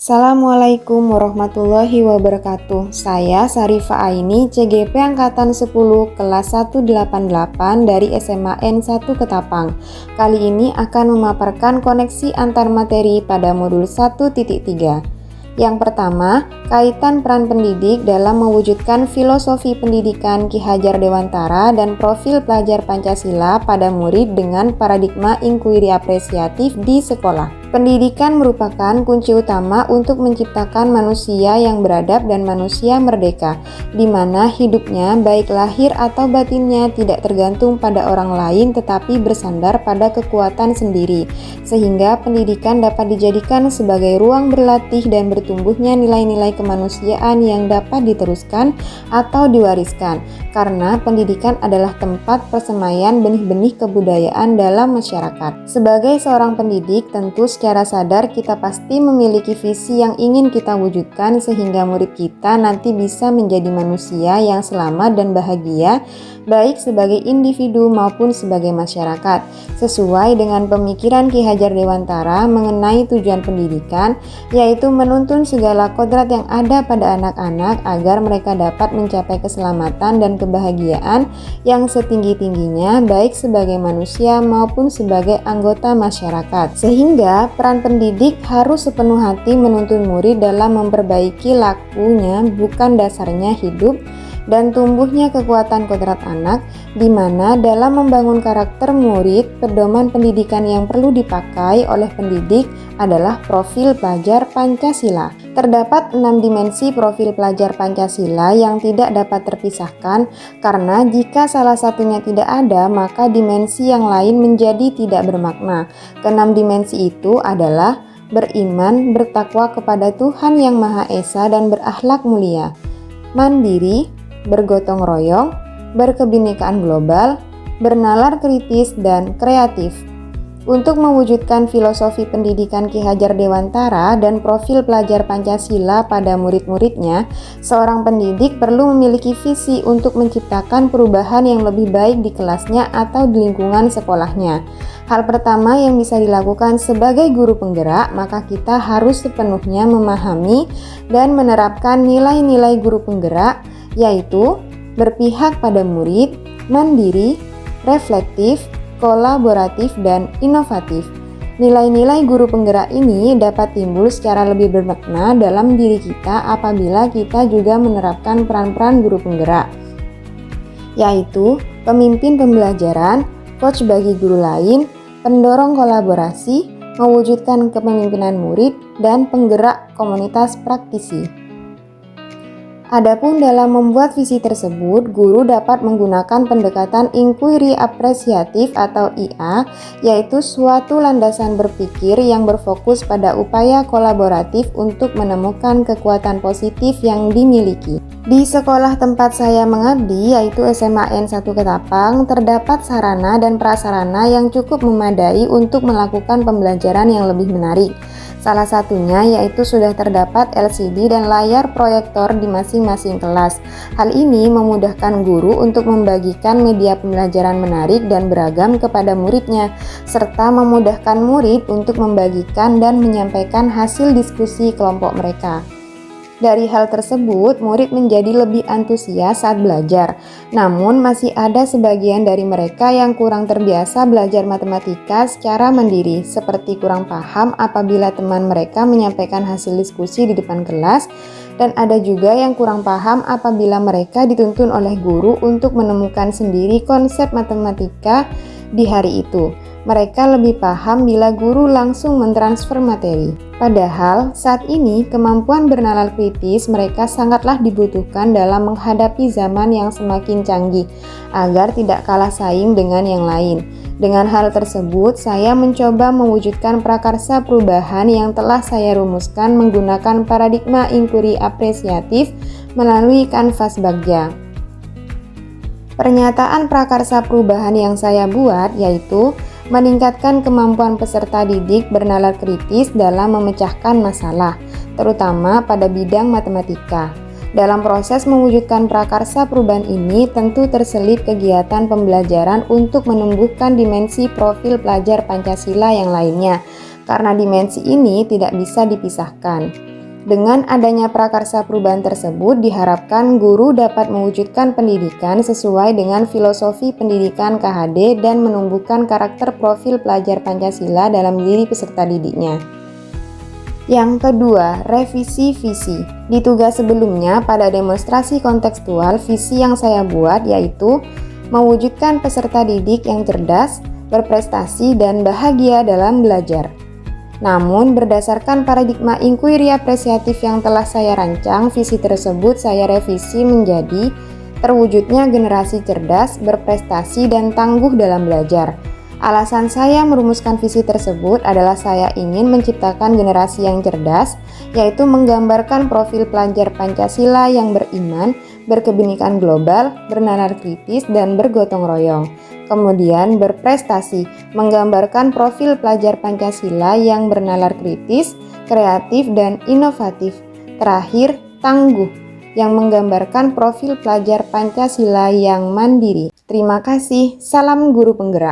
Assalamualaikum warahmatullahi wabarakatuh. Saya Sarifah Aini, CGP Angkatan 10 kelas 188 dari SMA N1 Ketapang. Kali ini akan memaparkan koneksi antar materi pada modul 1.3. Yang pertama, kaitan peran pendidik dalam mewujudkan filosofi pendidikan Ki Hajar Dewantara dan profil pelajar Pancasila pada murid dengan paradigma inkuiri apresiatif di sekolah. Pendidikan merupakan kunci utama untuk menciptakan manusia yang beradab dan manusia merdeka, di mana hidupnya baik lahir atau batinnya tidak tergantung pada orang lain tetapi bersandar pada kekuatan sendiri, sehingga pendidikan dapat dijadikan sebagai ruang berlatih dan bertumbuhnya nilai-nilai kemanusiaan yang dapat diteruskan atau diwariskan, karena pendidikan adalah tempat persemaian benih-benih kebudayaan dalam masyarakat. Sebagai seorang pendidik, tentu secara sadar kita pasti memiliki visi yang ingin kita wujudkan sehingga murid kita nanti bisa menjadi manusia yang selamat dan bahagia, baik sebagai individu maupun sebagai masyarakat, sesuai dengan pemikiran Ki Hajar Dewantara mengenai tujuan pendidikan, yaitu menuntun segala kodrat yang ada pada anak-anak agar mereka dapat mencapai keselamatan dan kebahagiaan yang setinggi-tingginya, baik sebagai manusia maupun sebagai anggota masyarakat. Sehingga peran pendidik harus sepenuh hati menuntun murid dalam memperbaiki lakunya, bukan dasarnya hidup dan tumbuhnya kekuatan kodrat anak, di mana dalam membangun karakter murid, pedoman pendidikan yang perlu dipakai oleh pendidik adalah profil pelajar Pancasila. Terdapat 6 dimensi profil pelajar Pancasila yang tidak dapat terpisahkan, karena jika salah satunya tidak ada, maka dimensi yang lain menjadi tidak bermakna. Keenam dimensi itu adalah beriman, bertakwa kepada Tuhan Yang Maha Esa dan berakhlak mulia, mandiri, bergotong royong, berkebinekaan global, bernalar kritis, dan kreatif. Untuk mewujudkan filosofi pendidikan Ki Hajar Dewantara dan profil pelajar Pancasila pada murid-muridnya, seorang pendidik perlu memiliki visi untuk menciptakan perubahan yang lebih baik di kelasnya atau di lingkungan sekolahnya. Hal pertama yang bisa dilakukan sebagai guru penggerak, maka kita harus sepenuhnya memahami dan menerapkan nilai-nilai guru penggerak, yaitu berpihak pada murid, mandiri, reflektif, kolaboratif, dan inovatif. Nilai-nilai guru penggerak ini dapat timbul secara lebih bermakna dalam diri kita apabila kita juga menerapkan peran-peran guru penggerak, yaitu pemimpin pembelajaran, coach bagi guru lain, pendorong kolaborasi, mewujudkan kepemimpinan murid, dan penggerak komunitas praktisi. Adapun dalam membuat visi tersebut, guru dapat menggunakan pendekatan inkuiri apresiatif atau IA, yaitu suatu landasan berpikir yang berfokus pada upaya kolaboratif untuk menemukan kekuatan positif yang dimiliki. Di sekolah tempat saya mengabdi, yaitu SMA N1 Ketapang, terdapat sarana dan prasarana yang cukup memadai untuk melakukan pembelajaran yang lebih menarik. Salah satunya yaitu sudah terdapat LCD dan layar proyektor di masing-masing kelas. Hal ini memudahkan guru untuk membagikan media pembelajaran menarik dan beragam kepada muridnya, serta memudahkan murid untuk membagikan dan menyampaikan hasil diskusi kelompok mereka. Dari hal tersebut, murid menjadi lebih antusias saat belajar. Namun, masih ada sebagian dari mereka yang kurang terbiasa belajar matematika secara mandiri, seperti kurang paham apabila teman mereka menyampaikan hasil diskusi di depan kelas, dan ada juga yang kurang paham apabila mereka dituntun oleh guru untuk menemukan sendiri konsep matematika di hari itu. Mereka lebih paham bila guru langsung mentransfer materi. Padahal saat ini kemampuan bernalar kritis mereka sangatlah dibutuhkan dalam menghadapi zaman yang semakin canggih agar tidak kalah saing dengan yang lain. Dengan hal tersebut, saya mencoba mewujudkan prakarsa perubahan yang telah saya rumuskan menggunakan paradigma inkuiri apresiatif melalui kanvas Bagja. Pernyataan prakarsa perubahan yang saya buat yaitu meningkatkan kemampuan peserta didik bernalar kritis dalam memecahkan masalah, terutama pada bidang matematika. Dalam proses mewujudkan prakarsa perubahan ini tentu terselip kegiatan pembelajaran untuk menumbuhkan dimensi profil pelajar Pancasila yang lainnya, karena dimensi ini tidak bisa dipisahkan. Dengan adanya prakarsa perubahan tersebut, diharapkan guru dapat mewujudkan pendidikan sesuai dengan filosofi pendidikan KHD dan menumbuhkan karakter profil pelajar Pancasila dalam diri peserta didiknya. Yang kedua, revisi visi. Di tugas sebelumnya, pada demonstrasi kontekstual, visi yang saya buat yaitu mewujudkan peserta didik yang cerdas, berprestasi, dan bahagia dalam belajar. Namun, berdasarkan paradigma inquiry apresiatif yang telah saya rancang, visi tersebut saya revisi menjadi terwujudnya generasi cerdas, berprestasi, dan tangguh dalam belajar. Alasan saya merumuskan visi tersebut adalah saya ingin menciptakan generasi yang cerdas, yaitu menggambarkan profil pelajar Pancasila yang beriman, berkebinekaan global, bernalar kritis, dan bergotong royong. Kemudian berprestasi, menggambarkan profil pelajar Pancasila yang bernalar kritis, kreatif, dan inovatif. Terakhir, tangguh, yang menggambarkan profil pelajar Pancasila yang mandiri. Terima kasih, salam guru penggerak.